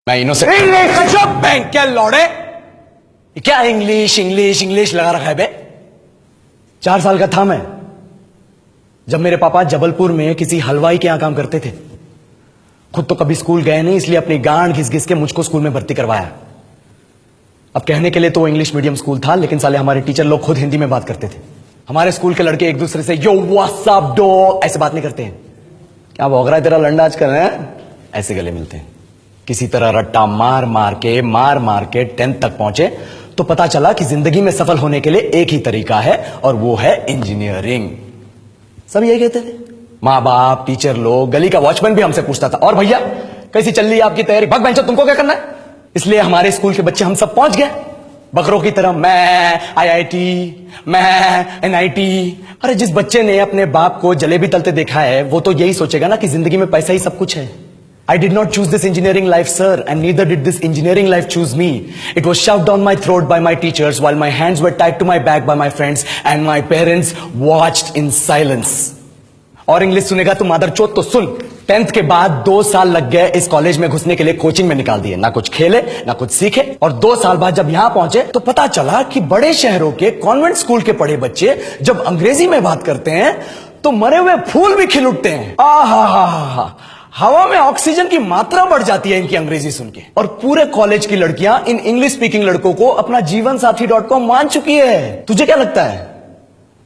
मैं innocent. Bank क्या लौड़े, क्या इंग्लिश इंग्लिश इंग्लिश लगा रखा है बे। 4 साल का था मैं जब मेरे पापा जबलपुर में किसी हलवाई के यहां काम करते थे। खुद तो कभी स्कूल गए नहीं, इसलिए अपनी गांड घिस घिस के मुझको स्कूल में भर्ती करवाया। अब कहने के लिए तो वो इंग्लिश मीडियम स्कूल था, लेकिन साले हमारे टीचर लोग खुद हिंदी में बात करते थे। हमारे स्कूल के लड़के एक दूसरे से यो व्हाट्स अप डॉग ऐसे बात नहीं करते हैं। क्या भौंक रहा है तेरा लंडा आज कर रहे हैं, ऐसे गले मिलते हैं। किसी तरह रट्टा मार मार के 10th तक पहुंचे तो पता चला कि जिंदगी में सफल होने के लिए एक ही तरीका है, और वो है इंजीनियरिंग। सब यही कहते थे, माँ बाप, टीचर लोग, गली का वॉचमैन भी हमसे पूछता था, और भैया कैसी चल रही है आपकी तैयारी, भग बेंचो तुमको क्या करना है। इसलिए हमारे स्कूल के बच्चे हम सब पहुंच गए बकरों की तरह, मैं IIT, मैं NIT। अरे जिस बच्चे ने अपने बाप को जलेबी तलते देखा है वो तो यही सोचेगा ना कि जिंदगी में पैसा ही सब कुछ है। I did not choose this engineering life, sir, and neither did this engineering life choose me. It was shoved down my throat by my teachers while my hands were tied to my back by my friends and my parents watched in silence. और English सुनेगा तो मादरचोद तो सुन, 10th के बाद 2 साल लग गए इस कॉलेज में घुसने के लिए, कोचिंग में निकाल दिए, ना कुछ खेले ना कुछ सीखे। और 2 साल बाद जब यहां पहुंचे तो पता चला कि बड़े शहरों के कॉन्वेंट स्कूल के पढ़े बच्चे जब अंग्रेजी में बात करते हैं तो मरे हुए फूल भी खिल उठते हैं। आहा, हवा में ऑक्सीजन की मात्रा बढ़ जाती है इनकी अंग्रेजी सुन के। और पूरे कॉलेज की लड़कियां इन इंग्लिश स्पीकिंग लड़कों को अपना जीवन साथी.com मान चुकी है। तुझे क्या लगता है,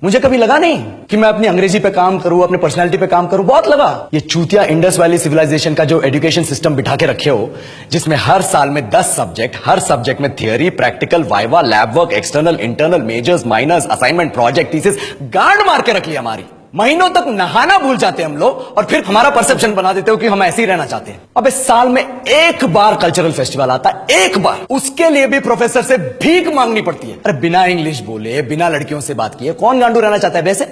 मुझे कभी लगा नहीं कि मैं अपनी अंग्रेजी पे काम करूं, अपने पर्सनालिटी पे काम करूं, बहुत लगा। ये चूतिया इंडस वैली सिविलाइजेशन का जो एजुकेशन सिस्टम बिठा के रखे हो, जिसमें हर साल में 10 सब्जेक्ट, हर सब्जेक्ट में theory, practical, viva, lab work, external, internal, majors, minors, assignment, project, thesis, गांड मार के रख लिया हमारी। महीनों तक नहाना भूल जाते हैं हम लोग, और फिर हमारा परसेप्शन बना देते हो कि हम ऐसे ही रहना चाहते हैं। अब इस साल में एक बार कल्चरल फेस्टिवल आता है, एक बार, उसके लिए भी प्रोफेसर से भीख मांगनी पड़ती है। अरे बिना इंग्लिश बोले, बिना लड़कियों से बात किए कौन गांडू रहना चाहता है वैसे।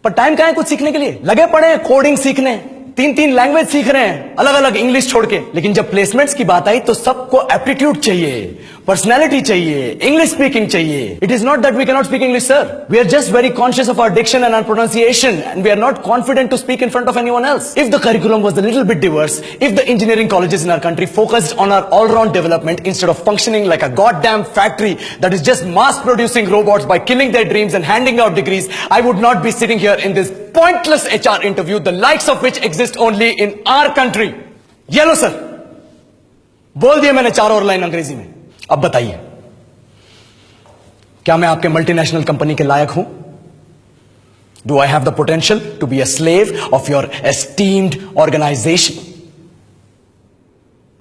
पर टाइम कहां है कुछ सीखने के लिए, लगे पड़े हैं कोडिंग सीखने, 3 लैंग्वेज सीख रहे हैं अलग अलग, इंग्लिश छोड़ के। लेकिन जब प्लेसमेंट्स की बात आई तो सबको एप्टीट्यूड चाहिए, पर्सनैलिटी चाहिए, इंग्लिश स्पीकिंग चाहिए। It is not that we can not speak English, sir, we are just very conscious of our diction and our pronunciation, and we are not confident to speak in front of anyone else. If the curriculum was a little bit diverse, if the engineering colleges in our country focused on our all round development instead of functioning like a goddamn factory that is just mass producing robots by killing their dreams and handing out degrees, I would not be sitting here in this pointless HR interview, the likes of which exist only in our country. ये लो sir, बोल दिया मैंने 4 और line अंग्रेजी में। अब बताइए, क्या मैं आपके मल्टीनेशनल कंपनी के लायक हूं? Do I have the potential to be a slave of your esteemed organization?